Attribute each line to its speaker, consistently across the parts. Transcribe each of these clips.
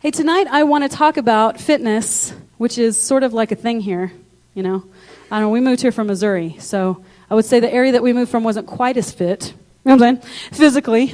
Speaker 1: Hey, tonight I want to talk about fitness, which is sort of like a thing here, you know. I don't know, we moved here from Missouri, so I would say the area that we moved from wasn't quite as fit, you know what I'm saying, physically.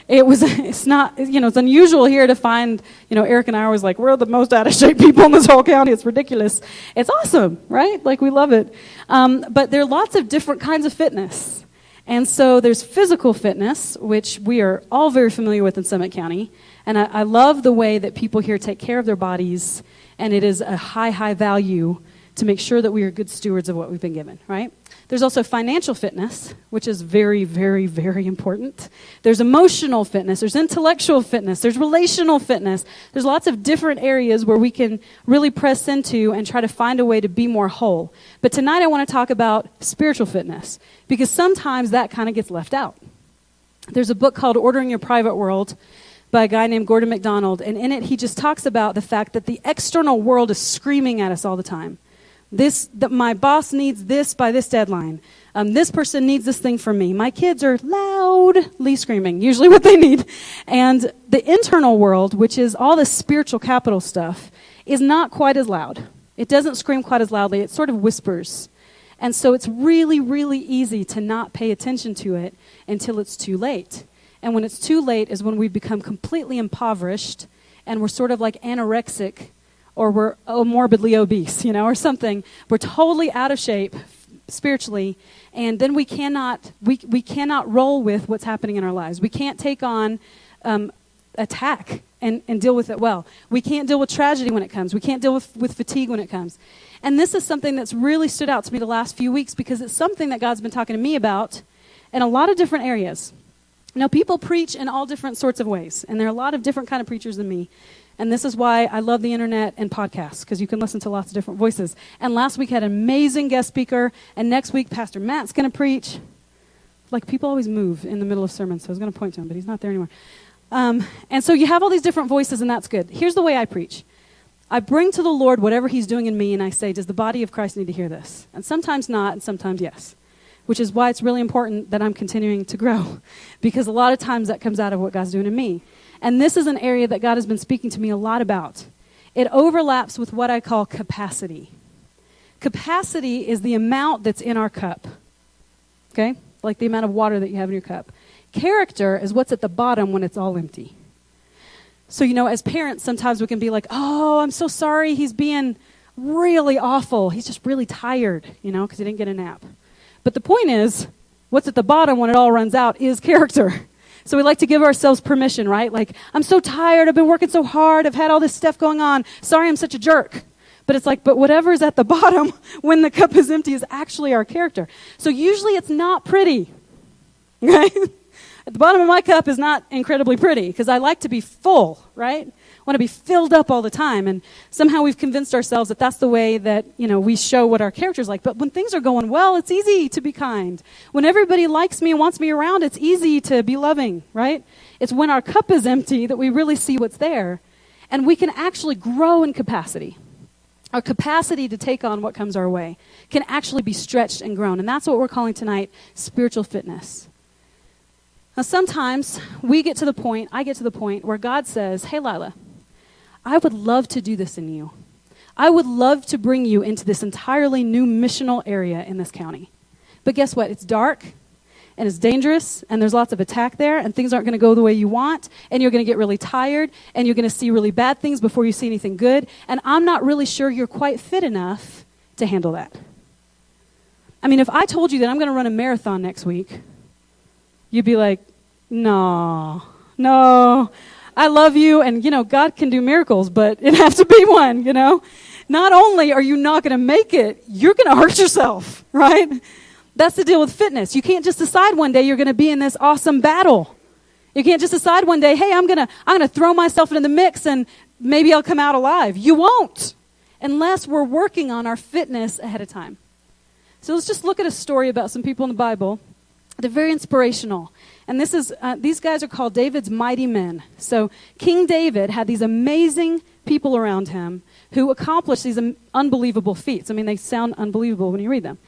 Speaker 1: It's not, you know, it's unusual here to find, you know, Eric and I are always like, we're the most out of shape people in this whole county. It's ridiculous. It's awesome, right? Like, we love it. But there are lots of different kinds of fitness. And so there's physical fitness, which we are all very familiar with in Summit County. And I love the way that people here take care of their bodies, and it is a high value to make sure that we are good stewards of what we've been given, right? There's also financial fitness, which is very, very, very important. There's emotional fitness. There's intellectual fitness. There's relational fitness. There's lots of different areas where we can really press into and try to find a way to be more whole. But tonight I want to talk about spiritual fitness, because sometimes that kind of gets left out. There's a book called Ordering Your Private World by a guy named Gordon MacDonald, and in it he just talks about the fact that the external world is screaming at us all the time. That my boss needs this by this deadline. This person needs this thing from me. My kids are loudly screaming, usually what they need. And the internal world, which is all the spiritual capital stuff, is not quite as loud. It doesn't scream quite as loudly. It sort of whispers. And so it's really, really easy to not pay attention to it until it's too late. And when it's too late is when we become completely impoverished and we're sort of like anorexic, or we're morbidly obese, you know, or something. We're totally out of shape spiritually, and then we cannot roll with what's happening in our lives. We can't take on attack and deal with it well. We can't deal with tragedy when it comes. We can't deal with fatigue when it comes. And this is something that's really stood out to me the last few weeks, because it's something that God's been talking to me about in a lot of different areas. Now, people preach in all different sorts of ways, and there are a lot of different kind of preachers than me. And this is why I love the internet and podcasts, because you can listen to lots of different voices. And last week had an amazing guest speaker, and next week Pastor Matt's going to preach. Like, people always move in the middle of sermons, so I was going to point to him, but he's not there anymore. And so you have all these different voices, and that's good. Here's the way I preach. I bring to the Lord whatever he's doing in me, and I say, does the body of Christ need to hear this? And sometimes not, and sometimes yes. Which is why it's really important that I'm continuing to grow, because a lot of times that comes out of what God's doing in me. And this is an area that God has been speaking to me a lot about. It overlaps with what I call capacity. Capacity is the amount that's in our cup, okay? Like the amount of water that you have in your cup. Character is what's at the bottom when it's all empty. So, you know, as parents, sometimes we can be like, oh, I'm so sorry, he's being really awful. He's just really tired, you know, because he didn't get a nap. But the point is, what's at the bottom when it all runs out is character. So we like to give ourselves permission, right? Like, I'm so tired, I've been working so hard, I've had all this stuff going on, sorry I'm such a jerk. But it's like, but whatever's at the bottom when the cup is empty is actually our character. So usually it's not pretty, okay? At the bottom of my cup is not incredibly pretty, because I like to be full, right? I want to be filled up all the time, and somehow we've convinced ourselves that that's the way that, you know, we show what our character's like. But when things are going well, it's easy to be kind. When everybody likes me and wants me around, it's easy to be loving, right? It's when our cup is empty that we really see what's there, and we can actually grow in capacity. Our capacity to take on what comes our way can actually be stretched and grown, and that's what we're calling tonight spiritual fitness. Now, sometimes I get to the point where God says, hey, Leila, I would love to do this in you. I would love to bring you into this entirely new missional area in this county. But guess what? It's dark, and it's dangerous, and there's lots of attack there, and things aren't going to go the way you want, and you're going to get really tired, and you're going to see really bad things before you see anything good, and I'm not really sure you're quite fit enough to handle that. I mean, if I told you that I'm going to run a marathon next week, you'd be like, no, I love you, and, you know, God can do miracles, but it has to be one, you know. Not only are you not going to make it, you're going to hurt yourself, right? That's the deal with fitness. You can't just decide one day you're going to be in this awesome battle. You can't just decide one day, hey, I'm going to throw myself into the mix and maybe I'll come out alive. You won't, unless we're working on our fitness ahead of time. So let's just look at a story about some people in the Bible. They're very inspirational. And this is these guys are called David's mighty men. So King David had these amazing people around him who accomplished these unbelievable feats. I mean, they sound unbelievable when you read them.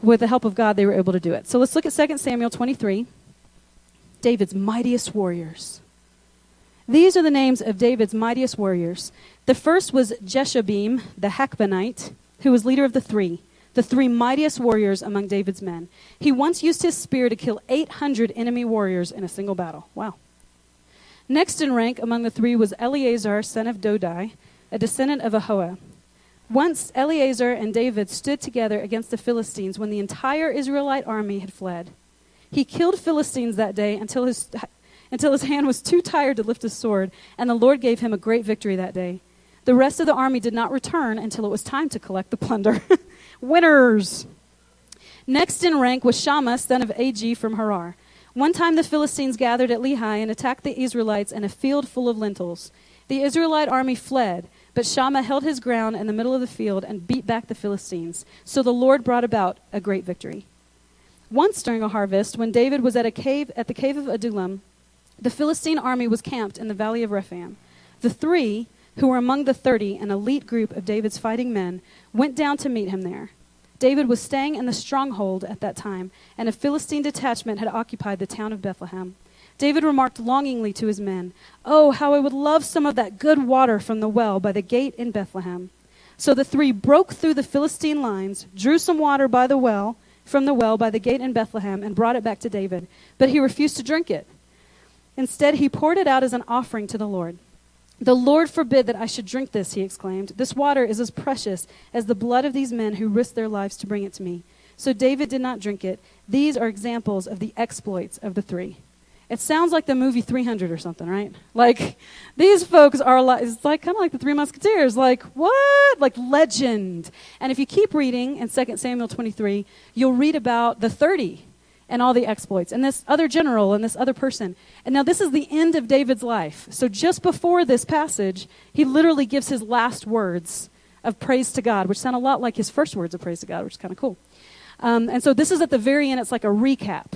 Speaker 1: With the help of God, they were able to do it. So let's look at 2 Samuel 23, David's mightiest warriors. These are the names of David's mightiest warriors. The first was Jeshobeam, the Hakbanite, who was leader of the three mightiest warriors among David's men. He once used his spear to kill 800 enemy warriors in a single battle. Wow. Next in rank among the three was Eleazar, son of Dodai, a descendant of Ahoah. Once Eleazar and David stood together against the Philistines when the entire Israelite army had fled. He killed Philistines that day until his hand was too tired to lift his sword, and the Lord gave him a great victory that day. The rest of the army did not return until it was time to collect the plunder. Winners! Next in rank was Shammah, son of Ag from Harar. One time the Philistines gathered at Lehi and attacked the Israelites in a field full of lentils. The Israelite army fled, but Shammah held his ground in the middle of the field and beat back the Philistines. So the Lord brought about a great victory. Once during a harvest, when David was at the cave of Adullam, the Philistine army was camped in the valley of Rephaim. The three, who were among the 30, an elite group of David's fighting men, went down to meet him there. David was staying in the stronghold at that time, and a Philistine detachment had occupied the town of Bethlehem. David remarked longingly to his men, "Oh, how I would love some of that good water from the well by the gate in Bethlehem." So the three broke through the Philistine lines, drew some water from the well by the gate in Bethlehem, and brought it back to David. But he refused to drink it. Instead, he poured it out as an offering to the Lord. "The Lord forbid that I should drink this," he exclaimed. "This water is as precious as the blood of these men who risked their lives to bring it to me." So David did not drink it. These are examples of the exploits of the three. It sounds like the movie 300 or something, right? Like, these folks are like, it's like kind of like the Three Musketeers. Like, what? Like legend. And if you keep reading in 2 Samuel 23, you'll read about the 30 and all the exploits, and this other general and this other person. And now this is the end of David's life. So just before this passage, he literally gives his last words of praise to God, which sound a lot like his first words of praise to God, which is kind of cool. And so this is at the very end. It's like a recap.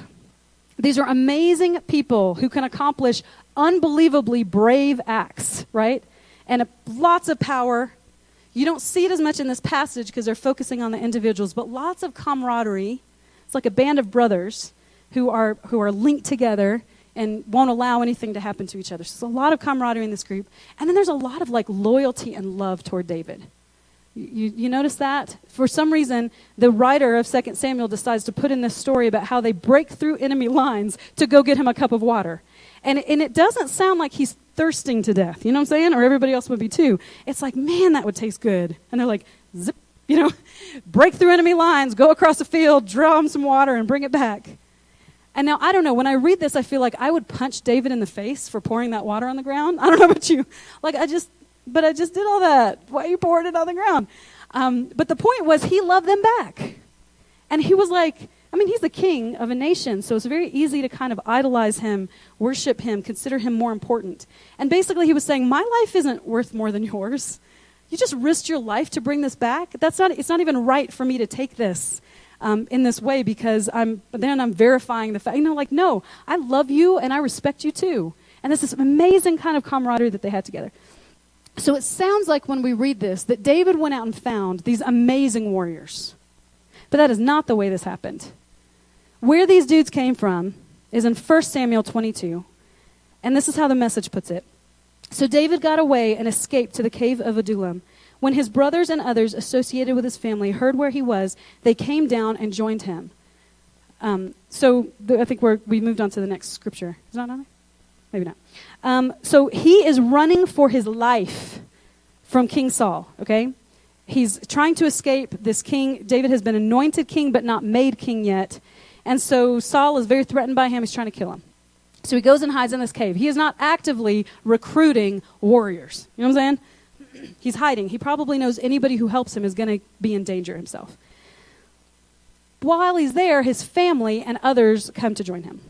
Speaker 1: These are amazing people who can accomplish unbelievably brave acts, right? And lots of power. You don't see it as much in this passage because they're focusing on the individuals, but lots of camaraderie. It's like a band of brothers who are linked together and won't allow anything to happen to each other. So there's a lot of camaraderie in this group. And then there's a lot of like loyalty and love toward David. You notice that? For some reason, the writer of 2 Samuel decides to put in this story about how they break through enemy lines to go get him a cup of water. And it doesn't sound like he's thirsting to death. You know what I'm saying? Or everybody else would be too. It's like, man, that would taste good. And they're like, zip, break through enemy lines, go across the field, draw him some water, and bring it back. And now, I don't know, when I read this, I feel like I would punch David in the face for pouring that water on the ground. I don't know about you. But I just did all that. Why you poured it on the ground? But the point was he loved them back. And he was like, he's the king of a nation, so it's very easy to kind of idolize him, worship him, consider him more important. And basically he was saying, my life isn't worth more than yours. You just risked your life to bring this back? It's not even right for me to take this in this way because I'm verifying the fact. No, I love you and I respect you too. And it's this amazing kind of camaraderie that they had together. So it sounds like when we read this that David went out and found these amazing warriors. But that is not the way this happened. Where these dudes came from is in 1 Samuel 22. And this is how the Message puts it. So David got away and escaped to the cave of Adullam. When his brothers and others associated with his family heard where he was, they came down and joined him. I think we moved on to the next scripture. Is that on there? Maybe not. So he is running for his life from King Saul, okay? He's trying to escape this king. David has been anointed king but not made king yet. And so Saul is very threatened by him. He's trying to kill him. So he goes and hides in this cave. He is not actively recruiting warriors. You know what I'm saying? He's hiding. He probably knows anybody who helps him is going to be in danger himself. While he's there, his family and others come to join him.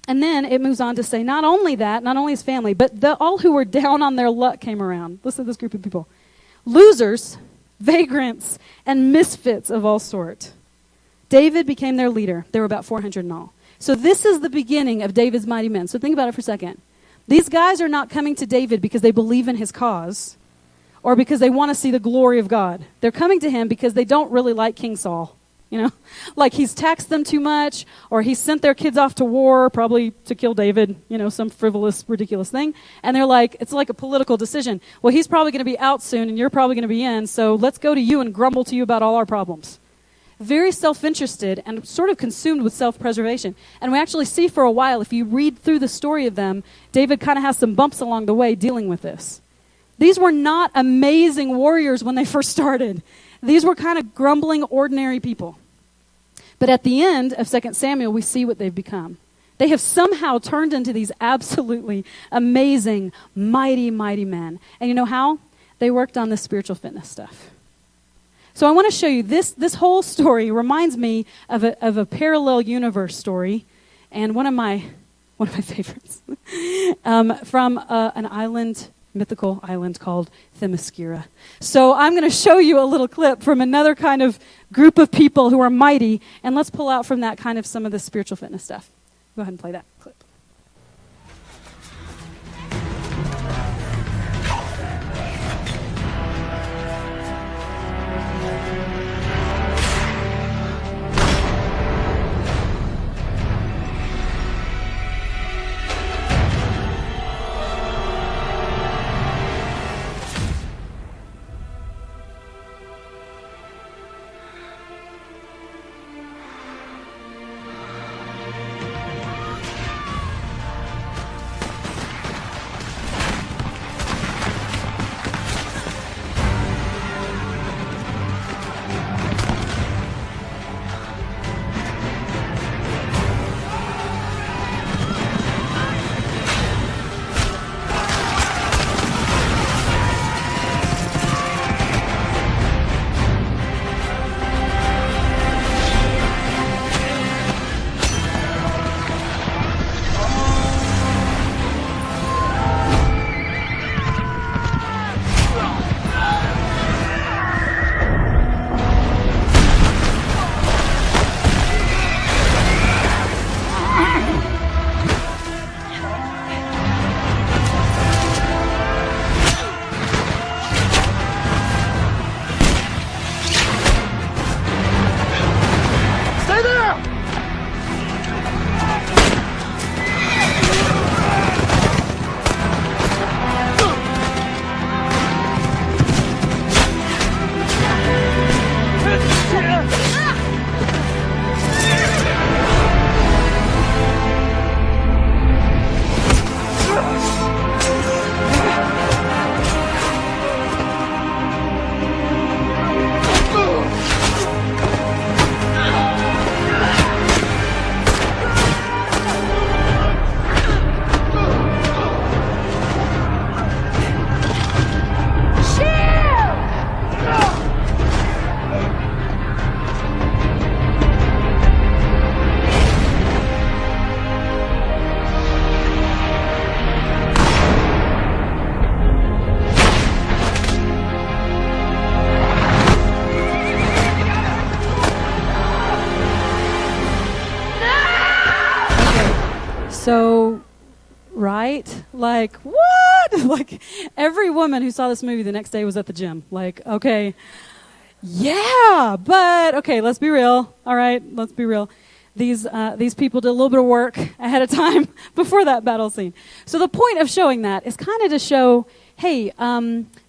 Speaker 1: And then it moves on to say not only his family, but all who were down on their luck came around. Listen to this group of people. Losers, vagrants, and misfits of all sort. David became their leader. There were about 400 in all. So this is the beginning of David's mighty men. So think about it for a second. These guys are not coming to David because they believe in his cause or because they want to see the glory of God. They're coming to him because they don't really like King Saul. you know? Like he's taxed them too much, or he sent their kids off to war, probably to kill David, you know, some frivolous, ridiculous thing. And they're like, it's like a political decision. Well, he's probably going to be out soon, and you're probably going to be in, so let's go to you and grumble to you about all our problems. Very self-interested and sort of consumed with self-preservation. And we actually see for a while, if you read through the story of them, David kind of has some bumps along the way dealing with this. These were not amazing warriors when they first started. These were kind of grumbling, ordinary people. But at the end of 2 Samuel, we see what they've become. They have somehow turned into these absolutely amazing, mighty, mighty men. And you know how? They worked on this spiritual fitness stuff. So I want to show you this whole story reminds me of a parallel universe story, and one of my favorites from an island, mythical island called Themyscira. So I'm going to show you a little clip from another kind of group of people who are mighty, and let's pull out from that kind of some of the spiritual fitness stuff. Go ahead and play that clip. So, right? Like, what? Like, every woman who saw this movie the next day was at the gym. Like, okay, yeah, but, okay, let's be real. All right, let's be real. These people did a little bit of work ahead of time before that battle scene. So the point of showing that is kind of to show, hey,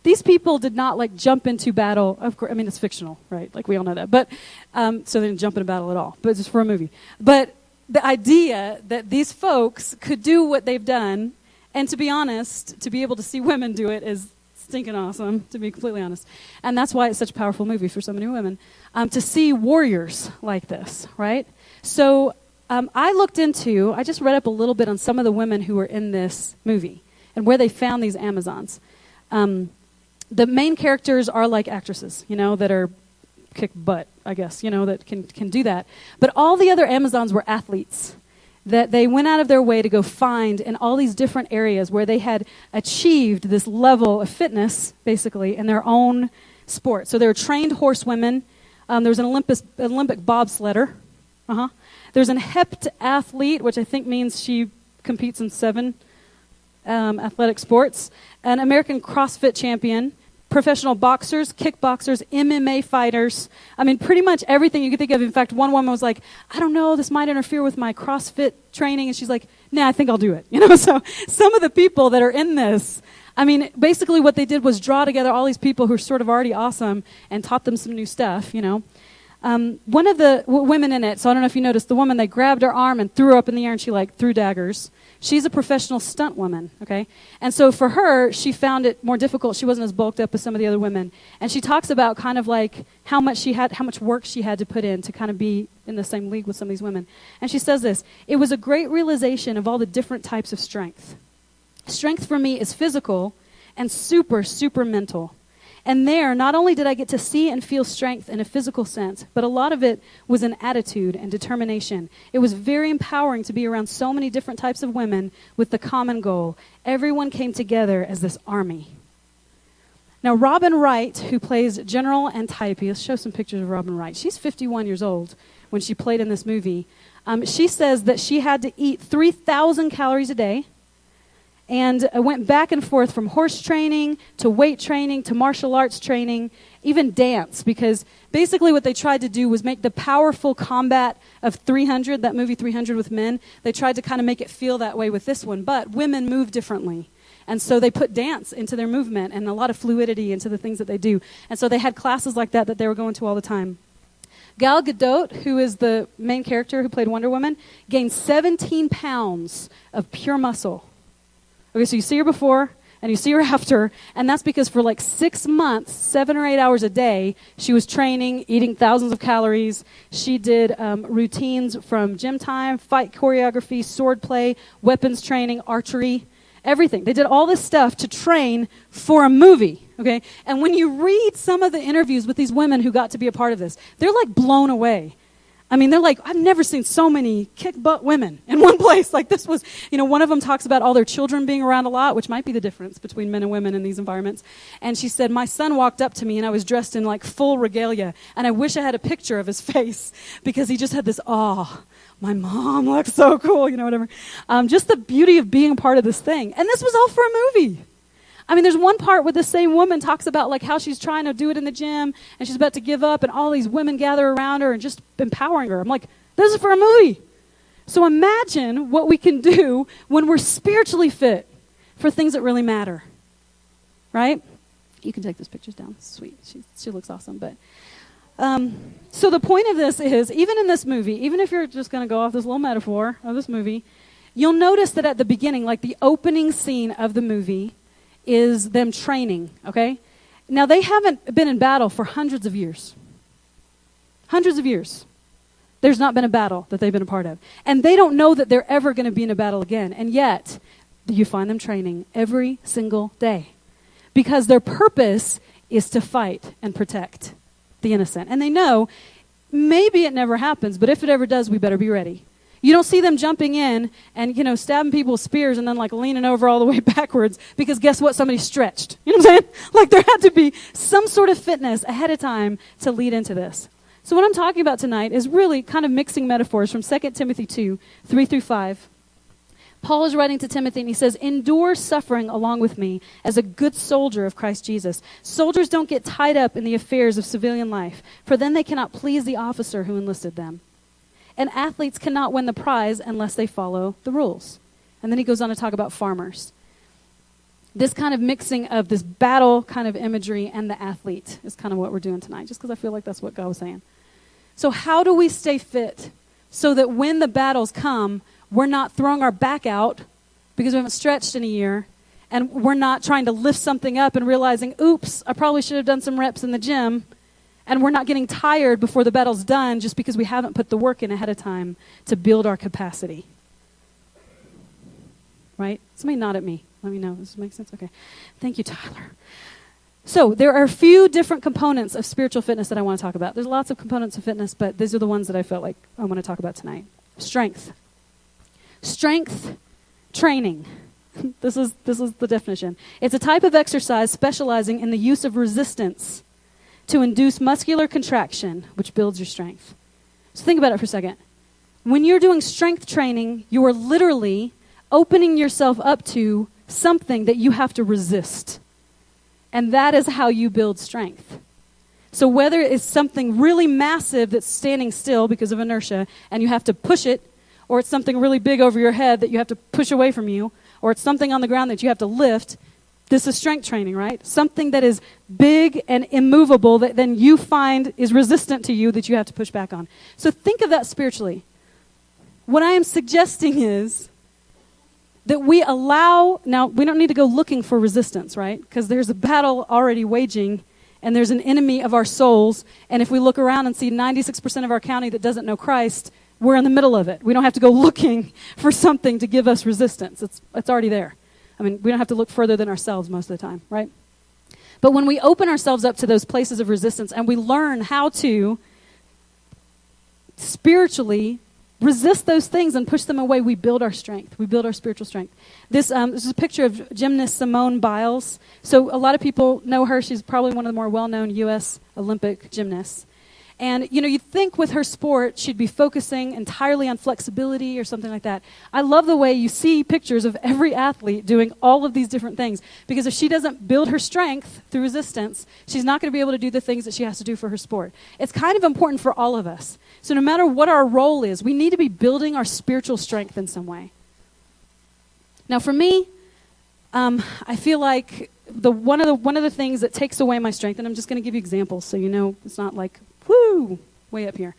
Speaker 1: these people did not, like, jump into battle. Of course, I mean, it's fictional, right? Like, we all know that. But, so they didn't jump into battle at all. But it's just for a movie. But the idea that these folks could do what they've done, and to be honest, to be able to see women do it is stinking awesome, to be completely honest. And that's why it's such a powerful movie for so many women, to see warriors like this, right? So I just read up a little bit on some of the women who were in this movie and where they found these Amazons. The main characters are like actresses, that are kick butt, I guess, that can do that. But all the other Amazons were athletes that they went out of their way to go find in all these different areas where they had achieved this level of fitness, basically, in their own sport. So they were trained horsewomen. There was an Olympic bobsledder. There's an heptathlete, which I think means she competes in 7 athletic sports. An American CrossFit champion. professional boxers, kickboxers, MMA fighters. I mean, pretty much everything you could think of. In fact, one woman was like, I don't know, this might interfere with my CrossFit training. And she's like, nah, I think I'll do it. So some of the people that are in this, I mean, basically what they did was draw together all these people who are sort of already awesome and taught them some new stuff, One of the women in it, so I don't know if you noticed, the woman, they grabbed her arm and threw her up in the air and she threw daggers. She's a professional stunt woman, okay? And so for her, she found it more difficult. She wasn't as bulked up as some of the other women. And she talks about kind of how much work she had to put in to kind of be in the same league with some of these women. And she says this, it was a great realization of all the different types of strength. Strength for me is physical and super, super mental. And there, not only did I get to see and feel strength in a physical sense, but a lot of it was an attitude and determination. It was very empowering to be around so many different types of women with the common goal. Everyone came together as this army. Now, Robin Wright, who plays General Antiope, let's show some pictures of Robin Wright. She's 51 years old when she played in this movie. She says that she had to eat 3,000 calories a day, and went back and forth from horse training to weight training to martial arts training, even dance, because basically what they tried to do was make the powerful combat of 300, that movie 300 with men, they tried to kind of make it feel that way with this one, but women move differently. And so they put dance into their movement and a lot of fluidity into the things that they do. And so they had classes like that they were going to all the time. Gal Gadot, who is the main character who played Wonder Woman, gained 17 pounds of pure muscle. Okay, so you see her before and you see her after, and that's because for 6 months, 7 or 8 hours a day, she was training, eating thousands of calories. She did routines from gym time, fight choreography, sword play, weapons training, archery, everything. They did all this stuff to train for a movie, okay? And when you read some of the interviews with these women who got to be a part of this, they're blown away. I mean, they're I've never seen so many kick-butt women in one place. This was, one of them talks about all their children being around a lot, which might be the difference between men and women in these environments. And she said, my son walked up to me and I was dressed in full regalia. And I wish I had a picture of his face because he just had this, my mom looks so cool, whatever. Just the beauty of being a part of this thing. And this was all for a movie. I mean, there's one part where the same woman talks about how she's trying to do it in the gym and she's about to give up and all these women gather around her and just empowering her. I'm like, this is for a movie. So imagine what we can do when we're spiritually fit for things that really matter, right? You can take those pictures down. Sweet. She looks awesome. But so the point of this is, even in this movie, even if you're just going to go off this little metaphor of this movie, you'll notice that at the beginning, the opening scene of the movie, is them training, okay? Now, they haven't been in battle for hundreds of years. Hundreds of years. There's not been a battle that they've been a part of. And they don't know that they're ever going to be in a battle again. And yet, you find them training every single day. Because their purpose is to fight and protect the innocent. And they know, maybe it never happens, but if it ever does, we better be ready. You don't see them jumping in and, stabbing people with spears and then, leaning over all the way backwards because guess what? Somebody stretched. You know what I'm saying? There had to be some sort of fitness ahead of time to lead into this. So what I'm talking about tonight is really kind of mixing metaphors from 2 Timothy 2, 3 through 5. Paul is writing to Timothy and he says, endure suffering along with me as a good soldier of Christ Jesus. Soldiers don't get tied up in the affairs of civilian life, for then they cannot please the officer who enlisted them. And athletes cannot win the prize unless they follow the rules. And then he goes on to talk about farmers. This kind of mixing of this battle kind of imagery and the athlete is kind of what we're doing tonight, just because I feel like that's what God was saying. So how do we stay fit so that when the battles come, we're not throwing our back out because we haven't stretched in a year, and we're not trying to lift something up and realizing, oops, I probably should have done some reps in the gym, and we're not getting tired before the battle's done just because we haven't put the work in ahead of time to build our capacity. Right? Somebody nod at me. Let me know. Does this make sense? Okay. Thank you, Tyler. So there are a few different components of spiritual fitness that I want to talk about. There's lots of components of fitness, but these are the ones that I felt like I want to talk about tonight. Strength. Strength training. This is the definition. It's a type of exercise specializing in the use of resistance to induce muscular contraction, which builds your strength. So think about it for a second. When you're doing strength training, you are literally opening yourself up to something that you have to resist. And that is how you build strength. So whether it's something really massive that's standing still because of inertia and you have to push it, or it's something really big over your head that you have to push away from you, or it's something on the ground that you have to lift, this is strength training, right? Something that is big and immovable that then you find is resistant to you that you have to push back on. So think of that spiritually. What I am suggesting is that we allow, now we don't need to go looking for resistance, right? Because there's a battle already waging and there's an enemy of our souls. And if we look around and see 96% of our county that doesn't know Christ, we're in the middle of it. We don't have to go looking for something to give us resistance. It's already there. I mean, we don't have to look further than ourselves most of the time, right? But when we open ourselves up to those places of resistance and we learn how to spiritually resist those things and push them away, we build our strength. We build our spiritual strength. This is a picture of gymnast Simone Biles. So a lot of people know her. She's probably one of the more well-known U.S. Olympic gymnasts. And, you'd think with her sport, she'd be focusing entirely on flexibility or something like that. I love the way you see pictures of every athlete doing all of these different things. Because if she doesn't build her strength through resistance, she's not going to be able to do the things that she has to do for her sport. It's kind of important for all of us. So no matter what our role is, we need to be building our spiritual strength in some way. Now for me, I feel like one of the things that takes away my strength, and I'm just going to give you examples so it's not like, woo, way up here.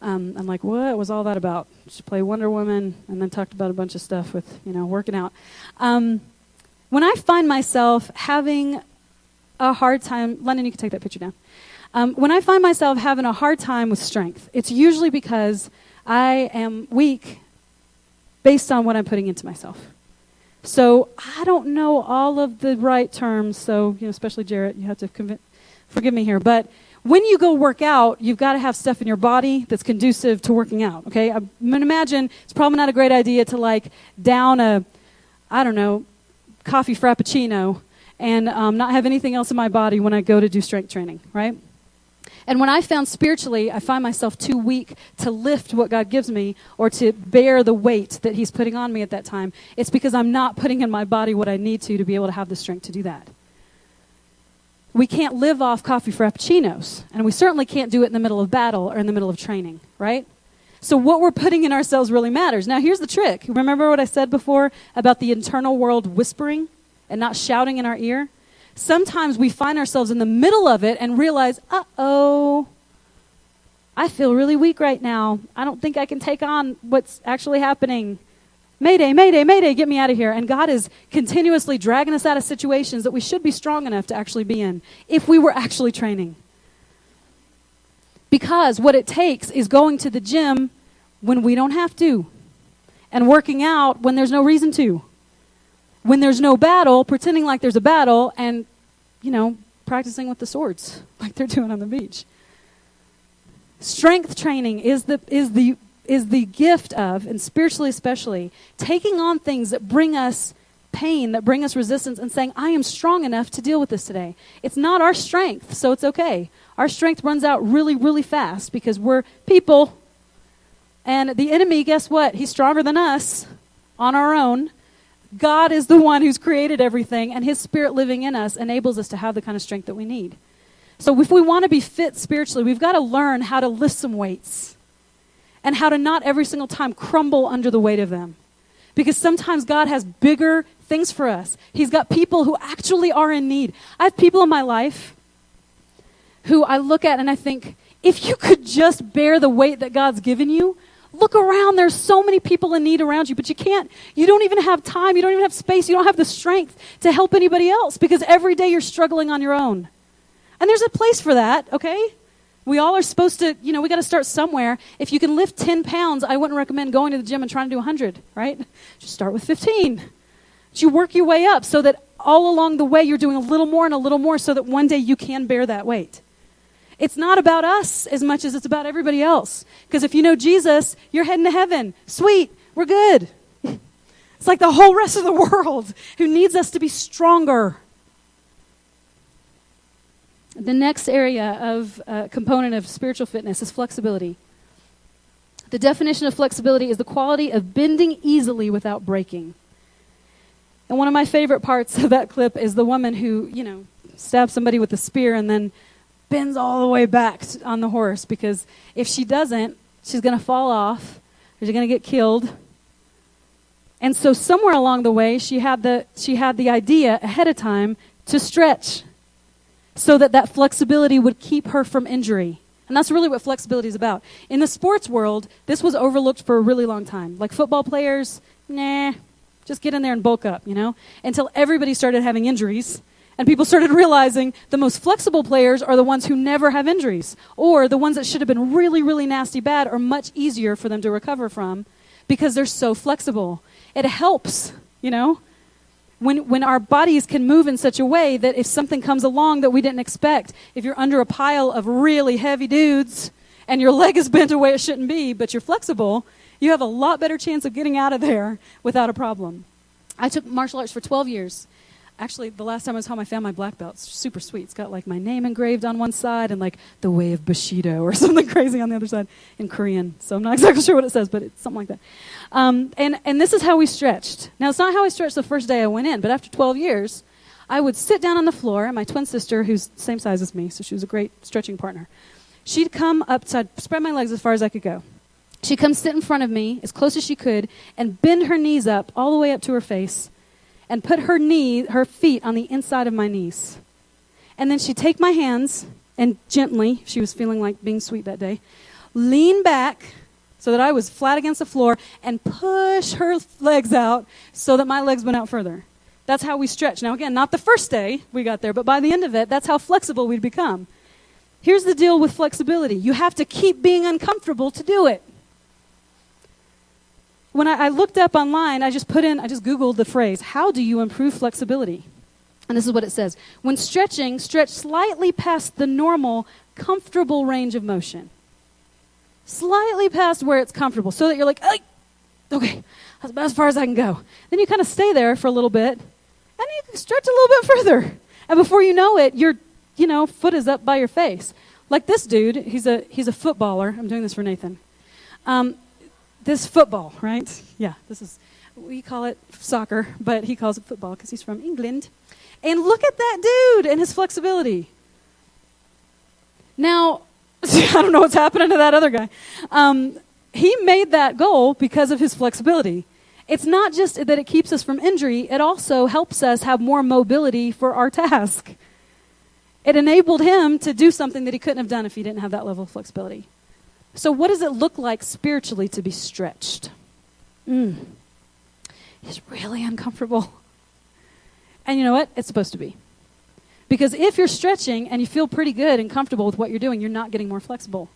Speaker 1: I'm like, what was all that about? She played Wonder Woman and then talked about a bunch of stuff with, working out. When I find myself having a hard time, Lennon, you can take that picture down. When I find myself having a hard time with strength, it's usually because I am weak based on what I'm putting into myself. So I don't know all of the right terms, so, especially Jarrett, you have to forgive me here, but when you go work out, you've got to have stuff in your body that's conducive to working out, okay? I'm going to imagine it's probably not a great idea to, down a, coffee frappuccino and not have anything else in my body when I go to do strength training, right? And when I found spiritually, I find myself too weak to lift what God gives me or to bear the weight that He's putting on me at that time, it's because I'm not putting in my body what I need to be able to have the strength to do that. We can't live off coffee frappuccinos, and we certainly can't do it in the middle of battle or in the middle of training, right? So what we're putting in ourselves really matters. Now, here's the trick. Remember what I said before about the internal world whispering and not shouting in our ear? Sometimes we find ourselves in the middle of it and realize, uh-oh, I feel really weak right now. I don't think I can take on what's actually happening. Mayday, mayday, mayday, get me out of here. And God is continuously dragging us out of situations that we should be strong enough to actually be in if we were actually training. Because what it takes is going to the gym when we don't have to and working out when there's no reason to. When there's no battle, pretending like there's a battle and, practicing with the swords like they're doing on the beach. Strength training is the gift of, and spiritually especially, taking on things that bring us pain, that bring us resistance, and saying, I am strong enough to deal with this today. It's not our strength, so it's okay. Our strength runs out really, really fast because we're people. And the enemy, guess what? He's stronger than us on our own. God is the one who's created everything, and His Spirit living in us enables us to have the kind of strength that we need. So if we want to be fit spiritually, we've got to learn how to lift some weights. And how to not every single time crumble under the weight of them. Because sometimes God has bigger things for us. He's got people who actually are in need. I have people in my life who I look at and I think, if you could just bear the weight that God's given you, look around. There's so many people in need around you, but you can't. You don't even have time. You don't even have space. You don't have the strength to help anybody else because every day you're struggling on your own. And there's a place for that, okay? We all are supposed to, we got to start somewhere. If you can lift 10 pounds, I wouldn't recommend going to the gym and trying to do 100, right? Just start with 15. But you work your way up so that all along the way you're doing a little more so that one day you can bear that weight. It's not about us as much as it's about everybody else. Because if you know Jesus, you're heading to heaven. Sweet, we're good. It's like the whole rest of the world who needs us to be stronger. The next area of component of spiritual fitness is flexibility. The definition of flexibility is the quality of bending easily without breaking. And one of my favorite parts of that clip is the woman who, stabs somebody with a spear and then bends all the way back on the horse, because if she doesn't, she's going to fall off, or she's going to get killed. And so somewhere along the way, she had the idea ahead of time to stretch so that flexibility would keep her from injury. And that's really what flexibility is about. In the sports world, this was overlooked for a really long time. Like football players, just get in there and bulk up, until everybody started having injuries. And people started realizing the most flexible players are the ones who never have injuries, or the ones that should have been really, really nasty bad are much easier for them to recover from because they're so flexible. It helps, when our bodies can move in such a way that if something comes along that we didn't expect, if you're under a pile of really heavy dudes and your leg is bent a way it shouldn't be, but you're flexible, you have a lot better chance of getting out of there without a problem. I took martial arts for 12 years. Actually, the last time I was home, I found my black belt. It's super sweet. It's got like my name engraved on one side and like the way of Bushido or something crazy on the other side in Korean. So I'm not exactly sure what it says, but it's something like that. And this is how we stretched. Now, it's not how I stretched the first day I went in, but after 12 years, I would sit down on the floor, and my twin sister, who's the same size as me, so she was a great stretching partner, she'd come up, so I'd spread my legs as far as I could go. She'd come sit in front of me as close as she could and bend her knees up all the way up to her face and put her feet on the inside of my knees. And then she'd take my hands and gently, she was feeling like being sweet that day, lean back so that I was flat against the floor and push her legs out so that my legs went out further. That's how we stretch. Now again, not the first day we got there, but by the end of it, that's how flexible we'd become. Here's the deal with flexibility. You have to keep being uncomfortable to do it. When I looked up online, I just Googled the phrase, how do you improve flexibility? And this is what it says. When stretching, stretch slightly past the normal, comfortable range of motion. Slightly past where it's comfortable, so that you're like, okay, that's about as far as I can go. Then you kind of stay there for a little bit, and you can stretch a little bit further. And before you know it, your foot is up by your face. Like this dude, he's a footballer. I'm doing this for Nathan. This football, right? Yeah, we call it soccer, but he calls it football because he's from England. And look at that dude and his flexibility. Now, I don't know what's happening to that other guy. He made that goal because of his flexibility. It's not just that it keeps us from injury, it also helps us have more mobility for our task. It enabled him to do something that he couldn't have done if he didn't have that level of flexibility. So what does it look like spiritually to be stretched? It's really uncomfortable. And you know what? It's supposed to be. Because if you're stretching and you feel pretty good and comfortable with what you're doing, you're not getting more flexible.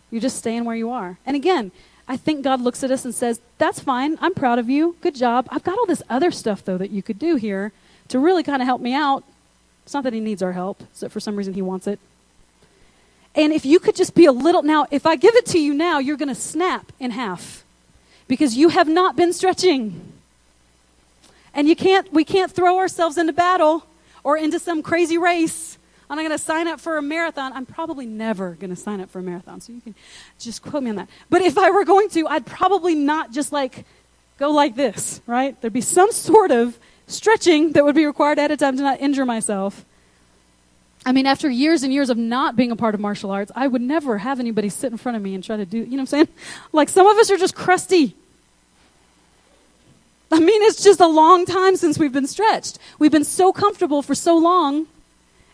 Speaker 1: You're just staying where you are. And again, I think God looks at us and says, that's fine. I'm proud of you. Good job. I've got all this other stuff, though, that you could do here to really kind of help me out. It's not that he needs our help. It's that for some reason he wants it. And if you could just be a little, now, if I give it to you now, you're going to snap in half because you have not been stretching. And we can't throw ourselves into battle or into some crazy race. I'm not going to sign up for a marathon. I'm probably never going to sign up for a marathon, so you can just quote me on that. But if I were going to, I'd probably not just go like this, right? There'd be some sort of stretching that would be required ahead of time to not injure myself. I mean, after years and years of not being a part of martial arts, I would never have anybody sit in front of me and try to do, you know what I'm saying? Like some of us are just crusty. I mean, it's just a long time since we've been stretched. We've been so comfortable for so long.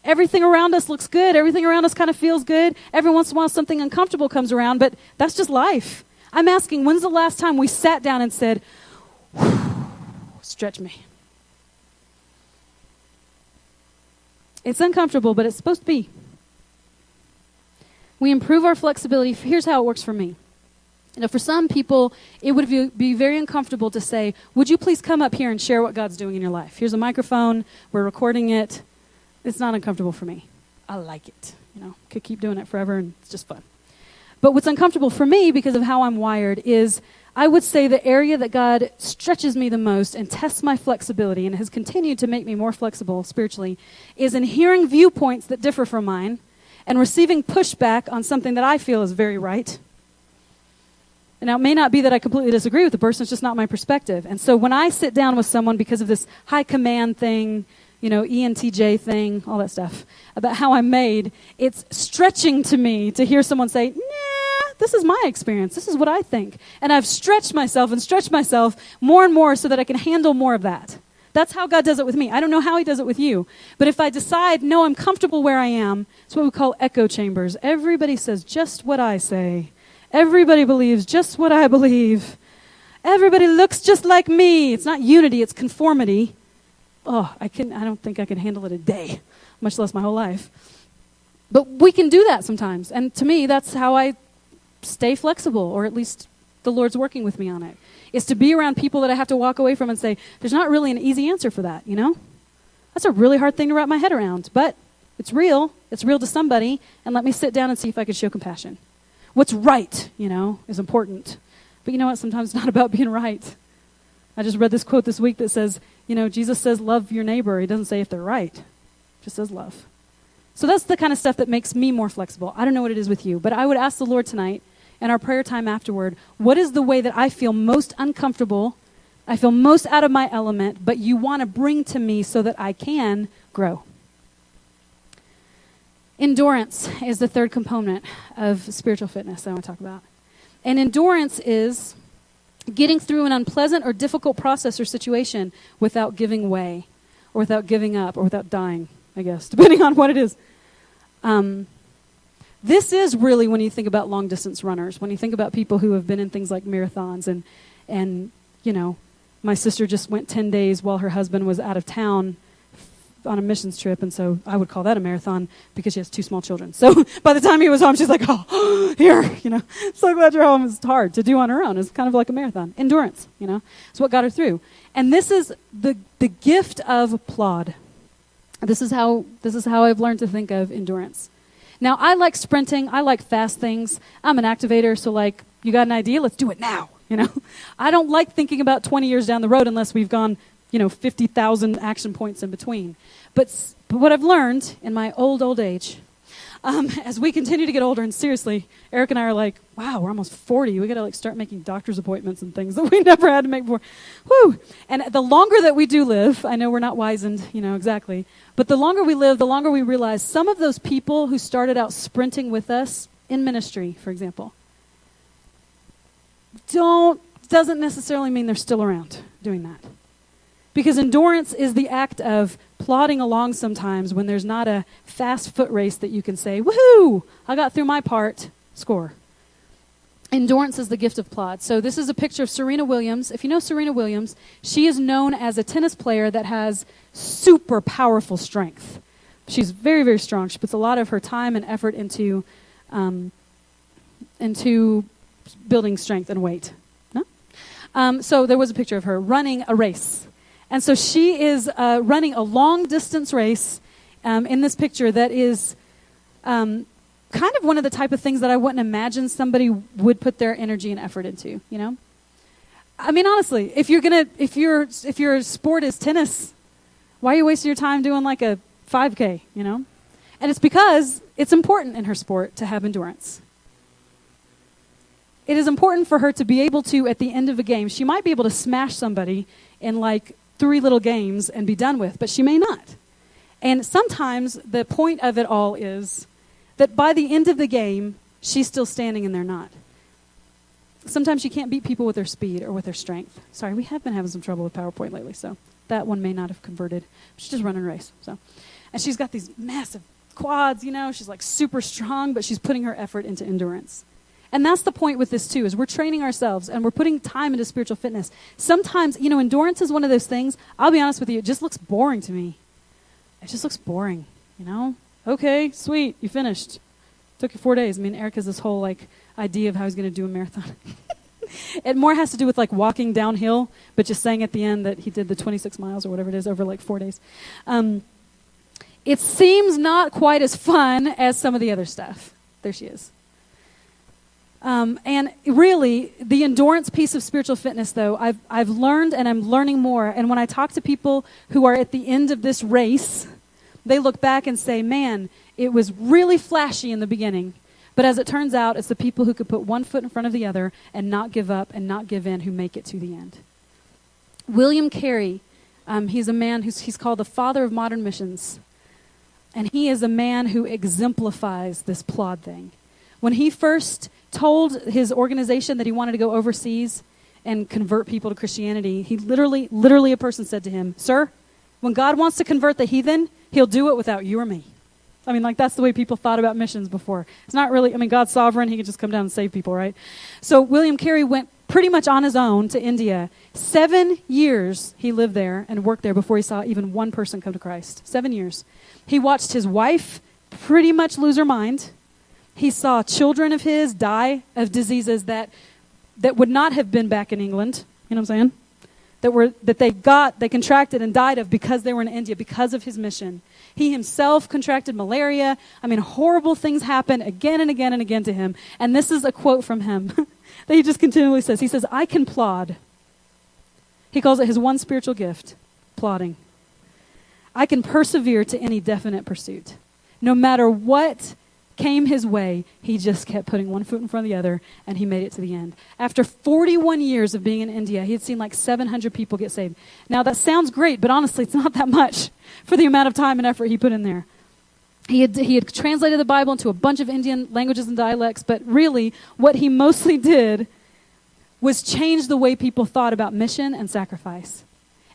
Speaker 1: Everything around us looks good. Everything around us kind of feels good. Every once in a while something uncomfortable comes around, but that's just life. I'm asking, when's the last time we sat down and said, stretch me? It's uncomfortable, but it's supposed to be. We improve our flexibility. Here's how it works for me. For some people, it would be very uncomfortable to say, would you please come up here and share what God's doing in your life? Here's a microphone. We're recording it. It's not uncomfortable for me. I like it. Could keep doing it forever, and it's just fun. But what's uncomfortable for me, because of how I'm wired, is I would say the area that God stretches me the most and tests my flexibility and has continued to make me more flexible spiritually is in hearing viewpoints that differ from mine and receiving pushback on something that I feel is very right. Now, it may not be that I completely disagree with the person, it's just not my perspective. And so when I sit down with someone because of this high command thing, ENTJ thing, all that stuff, about how I'm made, it's stretching to me to hear someone say, nah, this is my experience. This is what I think. And I've stretched myself more and more so that I can handle more of that. That's how God does it with me. I don't know how he does it with you. But if I decide, no, I'm comfortable where I am, it's what we call echo chambers. Everybody says just what I say. Everybody believes just what I believe. Everybody looks just like me. It's not unity, it's conformity. I don't think I can handle it a day, much less my whole life. But we can do that sometimes. And to me, that's how I stay flexible, or at least the Lord's working with me on it, is to be around people that I have to walk away from and say, there's not really an easy answer for that, That's a really hard thing to wrap my head around, but it's real. It's real to somebody, and let me sit down and see if I can show compassion. What's right, is important. But you know what? Sometimes it's not about being right. I just read this quote this week that says, Jesus says love your neighbor. He doesn't say if they're right. Just says love. So that's the kind of stuff that makes me more flexible. I don't know what it is with you, but I would ask the Lord tonight in our prayer time afterward, what is the way that I feel most uncomfortable, I feel most out of my element, but you want to bring to me so that I can grow? Endurance is the third component of spiritual fitness that I want to talk about. And endurance is getting through an unpleasant or difficult process or situation without giving way, or without giving up, or without dying, I guess, depending on what it is. This is really, when you think about long-distance runners, when you think about people who have been in things like marathons, and my sister just went 10 days while her husband was out of town on a missions trip, and so I would call that a marathon because she has 2 small children. So by the time he was home, she's like, here, so glad you're home. It's hard to do on her own. It's kind of like a marathon. Endurance, it's what got her through. And this is the gift of plod. This is how I've learned to think of endurance. Now, I like sprinting. I like fast things. I'm an activator, so you got an idea? Let's do it now, I don't like thinking about 20 years down the road unless we've gone 50,000 action points in between. But what I've learned in my old age, as we continue to get older, and seriously, Eric and I are like, wow, we're almost 40. We got to start making doctor's appointments and things that we never had to make before. Whew. And the longer that we do live, I know we're not wizened, exactly, but the longer we live, the longer we realize some of those people who started out sprinting with us in ministry, for example, doesn't necessarily mean they're still around doing that. Because endurance is the act of plodding along sometimes when there's not a fast foot race that you can say, woohoo, I got through my part, score. Endurance is the gift of plod. So this is a picture of Serena Williams. If you know Serena Williams, she is known as a tennis player that has super powerful strength. She's very, very strong. She puts a lot of her time and effort into building strength and weight. No? So there was a picture of her running a race. And so she is running a long-distance race in this picture that is kind of one of the type of things that I wouldn't imagine somebody would put their energy and effort into, I mean, honestly, if your sport is tennis, why are you wasting your time doing a 5K, And it's because it's important in her sport to have endurance. It is important for her to be able to, at the end of a game, she might be able to smash somebody in 3 little games and be done with, but she may not. And sometimes the point of it all is that by the end of the game, she's still standing and they're not. Sometimes you can't beat people with their speed or with their strength. Sorry, we have been having some trouble with PowerPoint lately, so that one may not have converted. She's just running a race. And she's got these massive quads, she's super strong, but she's putting her effort into endurance. And that's the point with this too, is we're training ourselves and we're putting time into spiritual fitness. Sometimes, endurance is one of those things, I'll be honest with you, it just looks boring to me. It just looks boring, Okay, sweet, you finished. Took you 4 days. I mean, Eric has this whole idea of how he's going to do a marathon. It more has to do with walking downhill, but just saying at the end that he did the 26 miles or whatever it is over 4 days. It seems not quite as fun as some of the other stuff. There she is. And really, the endurance piece of spiritual fitness, though, I've learned and I'm learning more. And when I talk to people who are at the end of this race, they look back and say, man, it was really flashy in the beginning. But as it turns out, it's the people who could put one foot in front of the other and not give up and not give in who make it to the end. William Carey He's a man he's called the father of modern missions. And he is a man who exemplifies this plod thing. When he first told his organization that he wanted to go overseas and convert people to Christianity, he literally a person said to him, "Sir, when God wants to convert the heathen, he'll do it without you or me." I mean, like, that's the way people thought about missions before. It's not really, I mean, God's sovereign. He can just come down and save people, right? So William Carey went pretty much on his own to India. 7 years he lived there and worked there before he saw even one person come to Christ. 7 years. He watched his wife pretty much lose her mind. He saw children of his die of diseases that would not have been back in England. You know what I'm saying? They contracted and died of because they were in India, because of his mission. He himself contracted malaria. I mean, horrible things happened again and again and again to him. And this is a quote from him that he just continually says. He says, "I can plod." He calls it his one spiritual gift, plodding. "I can persevere to any definite pursuit. No matter what came his way, he just kept putting one foot in front of the other, and he made it to the end." After 41 years of being in India, he had seen like 700 people get saved. Now, that sounds great, but honestly, it's not that much for the amount of time and effort he put in there. He had translated the Bible into a bunch of Indian languages and dialects, but really, what he mostly did was change the way people thought about mission and sacrifice.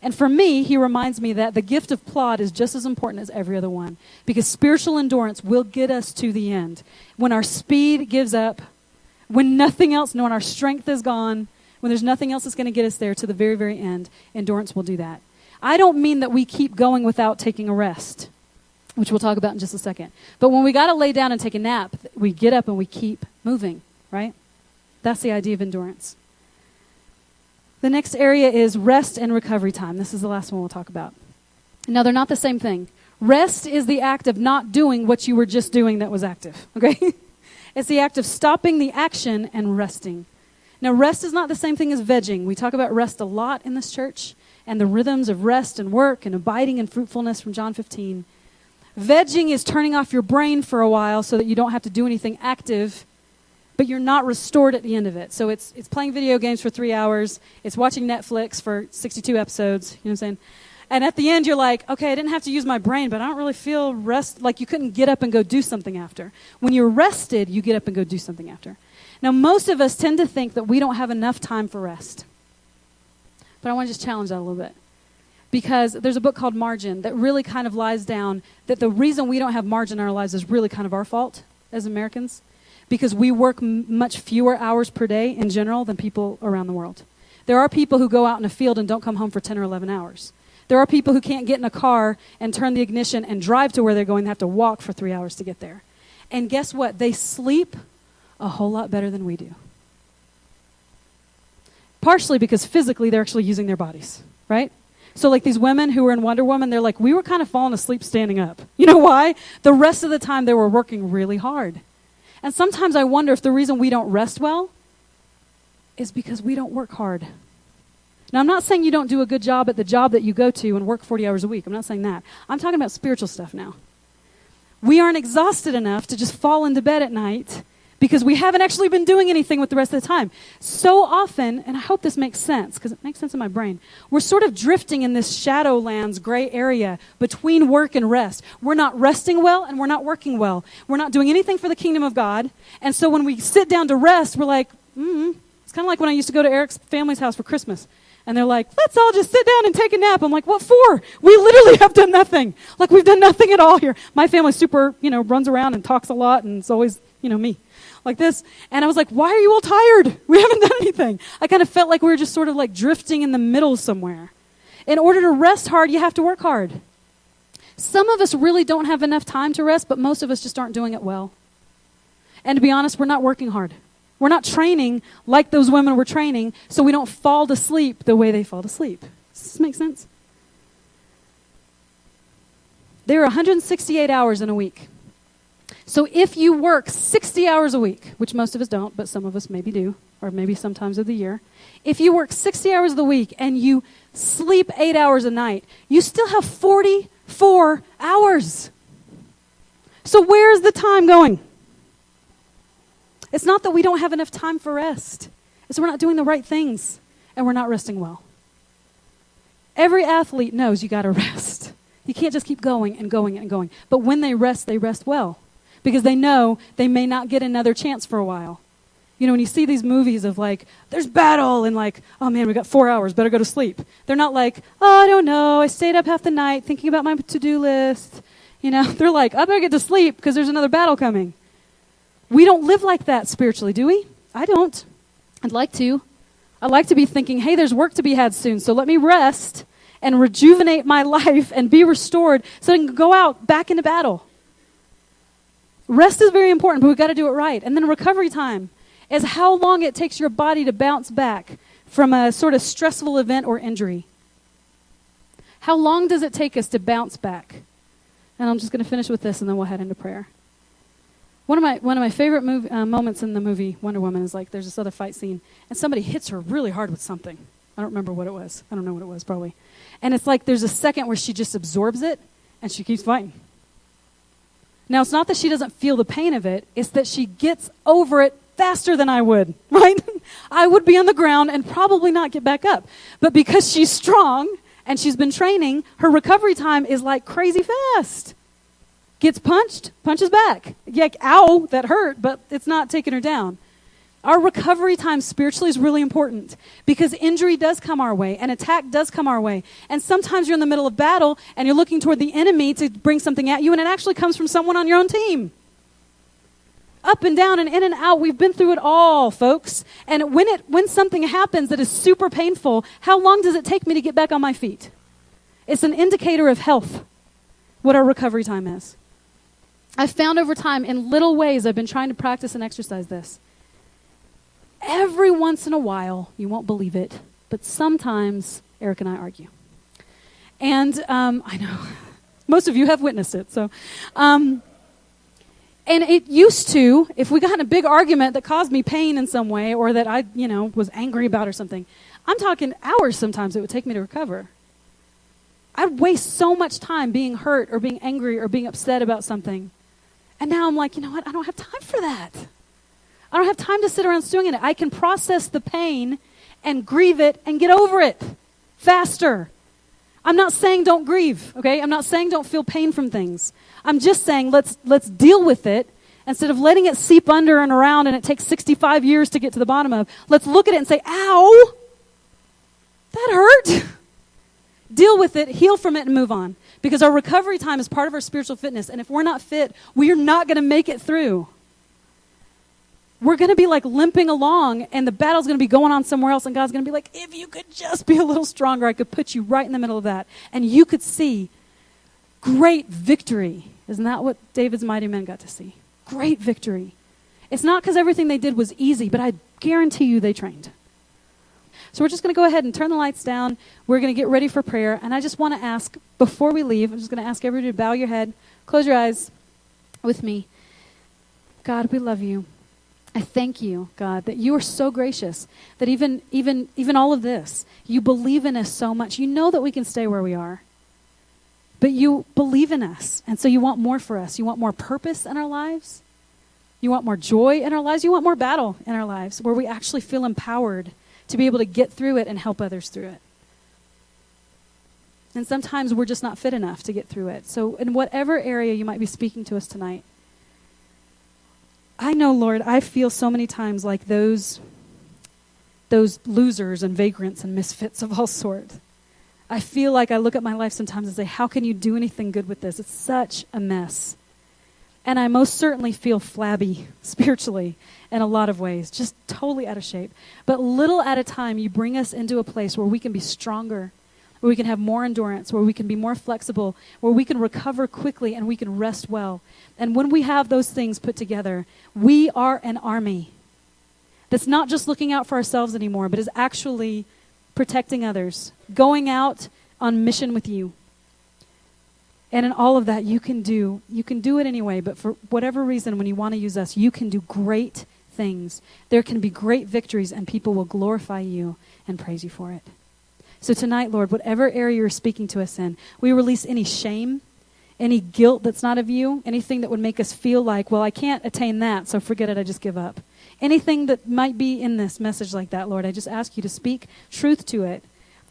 Speaker 1: And for me, he reminds me that the gift of plod is just as important as every other one, because spiritual endurance will get us to the end. When our speed gives up, when nothing else, when our strength is gone, when there's nothing else that's going to get us there to the very, very end, endurance will do that. I don't mean that we keep going without taking a rest, which we'll talk about in just a second. But when we got to lay down and take a nap, we get up and we keep moving, right? That's the idea of endurance. The next area is rest and recovery time. This is the last one we'll talk about. Now, they're not the same thing. Rest is the act of not doing what you were just doing that was active, okay? It's the act of stopping the action and resting. Now, rest is not the same thing as vegging. We talk about rest a lot in this church, and the rhythms of rest and work and abiding in fruitfulness from John 15. Vegging is turning off your brain for a while so that you don't have to do anything active, but you're not restored at the end of it. So it's playing video games for 3 hours. It's watching Netflix for 62 episodes. You know what I'm saying? And at the end, you're like, okay, I didn't have to use my brain, but I don't really feel like you couldn't get up and go do something after. When you're rested, you get up and go do something after. Now, most of us tend to think that we don't have enough time for rest. But I want to just challenge that a little bit. Because there's a book called Margin that really kind of lies down that the reason we don't have margin in our lives is really kind of our fault as Americans. Because we work much fewer hours per day in general than people around the world. There are people who go out in a field and don't come home for 10 or 11 hours. There are people who can't get in a car and turn the ignition and drive to where they're going. They have to walk for 3 hours to get there. And guess what? They sleep a whole lot better than we do. Partially because physically they're actually using their bodies, right? So like these women who were in Wonder Woman, they're like, we were kind of falling asleep standing up. You know why? The rest of the time they were working really hard. And sometimes I wonder if the reason we don't rest well is because we don't work hard. Now, I'm not saying you don't do a good job at the job that you go to and work 40 hours a week. I'm not saying that. I'm talking about spiritual stuff now. We aren't exhausted enough to just fall into bed at night because we haven't actually been doing anything with the rest of the time. So often, and I hope this makes sense because it makes sense in my brain, we're sort of drifting in this shadowlands gray area between work and rest. We're not resting well and we're not working well. We're not doing anything for the kingdom of God. And so when we sit down to rest, we're like, It's kind of like when I used to go to Eric's family's house for Christmas. And they're like, let's all just sit down and take a nap. I'm like, what for? We literally have done nothing. Like, we've done nothing at all here. My family super, runs around and talks a lot, and it's always, me, like this. And I was like, why are you all tired? We haven't done anything. I kind of felt like we were just sort of like drifting in the middle somewhere. In order to rest hard, you have to work hard. Some of us really don't have enough time to rest, but most of us just aren't doing it well. And to be honest, we're not working hard. We're not training like those women were training, so we don't fall to sleep the way they fall to sleep. Does this make sense? There are 168 hours in a week. So if you work 60 hours a week, which most of us don't, but some of us maybe do, or maybe sometimes of the year, if you work 60 hours of the week and you sleep 8 hours a night, you still have 44 hours. So where's the time going? It's not that we don't have enough time for rest. It's we're not doing the right things and we're not resting well. Every athlete knows you got to rest. You can't just keep going and going and going. But when they rest well because they know they may not get another chance for a while. You know, when you see these movies of like, there's battle and like, oh man, we got 4 hours, better go to sleep. They're not like, oh, I don't know, I stayed up half the night thinking about my to-do list. You know, they're like, I better get to sleep because there's another battle coming. We don't live like that spiritually, do we? I don't. I'd like to. I'd like to be thinking, hey, there's work to be had soon, so let me rest and rejuvenate my life and be restored so I can go out back into battle. Rest is very important, but we've got to do it right. And then recovery time is how long it takes your body to bounce back from a sort of stressful event or injury. How long does it take us to bounce back? And I'm just going to finish with this, and then we'll head into prayer. One of my favorite moments in the movie Wonder Woman is like there's this other fight scene, and somebody hits her really hard with something. I don't remember what it was. I don't know what it was, probably. And it's like there's a second where she just absorbs it, and she keeps fighting. Now, it's not that she doesn't feel the pain of it. It's that she gets over it faster than I would, right? I would be on the ground and probably not get back up. But because she's strong and she's been training, her recovery time is like crazy fast. Gets punched, punches back. Like, ow, that hurt, but it's not taking her down. Our recovery time spiritually is really important because injury does come our way and attack does come our way. And sometimes you're in the middle of battle and you're looking toward the enemy to bring something at you, and it actually comes from someone on your own team. Up and down and in and out, we've been through it all, folks. And when something happens that is super painful, how long does it take me to get back on my feet? It's an indicator of health, what our recovery time is. I've found over time in little ways I've been trying to practice and exercise this. Every once in a while, you won't believe it, but sometimes Eric and I argue. And I know, most of you have witnessed it. So, and it used to, if we got in a big argument that caused me pain in some way or that I, was angry about or something, I'm talking hours sometimes it would take me to recover. I'd waste so much time being hurt or being angry or being upset about something. And now I'm like, you know what? I don't have time for that. I don't have time to sit around stewing in it. I can process the pain and grieve it and get over it faster. I'm not saying don't grieve, okay? I'm not saying don't feel pain from things. I'm just saying let's deal with it instead of letting it seep under and around and it takes 65 years to get to the bottom of. Let's look at it and say, ow, that hurt. Deal with it, heal from it, and move on. Because our recovery time is part of our spiritual fitness. And if we're not fit, we are not going to make it through. We're going to be like limping along, and the battle's going to be going on somewhere else, and God's going to be like, if you could just be a little stronger, I could put you right in the middle of that. And you could see great victory. Isn't that what David's mighty men got to see? Great victory. It's not because everything they did was easy, but I guarantee you they trained. So we're just going to go ahead and turn the lights down. We're going to get ready for prayer. And I just want to ask, before we leave, I'm just going to ask everybody to bow your head, close your eyes with me. God, we love you. I thank you, God, that you are so gracious, that even all of this, you believe in us so much. You know that we can stay where we are, but you believe in us, and so you want more for us. You want more purpose in our lives. You want more joy in our lives. You want more battle in our lives where we actually feel empowered to be able to get through it and help others through it. And sometimes we're just not fit enough to get through it. So in whatever area you might be speaking to us tonight, I know, Lord, I feel so many times like those losers and vagrants and misfits of all sorts. I feel like I look at my life sometimes and say, how can you do anything good with this? It's such a mess. And I most certainly feel flabby spiritually in a lot of ways, just totally out of shape. But little at a time, you bring us into a place where we can be stronger, where we can have more endurance, where we can be more flexible, where we can recover quickly and we can rest well. And when we have those things put together, we are an army that's not just looking out for ourselves anymore, but is actually protecting others, going out on mission with you. And in all of that, you can do it anyway, but for whatever reason, when you want to use us, you can do great things. There can be great victories, and people will glorify you and praise you for it. So tonight, Lord, whatever area you're speaking to us in, we release any shame, any guilt that's not of you, anything that would make us feel like, well, I can't attain that, so forget it, I just give up. Anything that might be in this message like that, Lord, I just ask you to speak truth to it.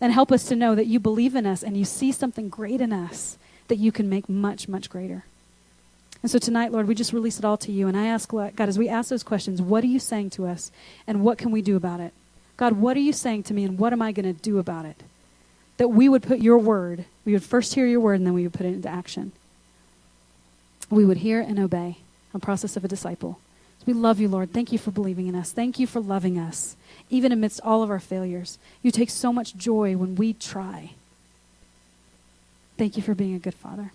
Speaker 1: And help us to know that you believe in us and you see something great in us that you can make much, much greater. And so tonight, Lord, we just release it all to you. And I ask, God, as we ask those questions, what are you saying to us and what can we do about it? God, what are you saying to me and what am I going to do about it? That we would put your word, we would first hear your word and then we would put it into action. We would hear and obey, a process of a disciple. We love you, Lord. Thank you for believing in us. Thank you for loving us, even amidst all of our failures. You take so much joy when we try. Thank you for being a good Father.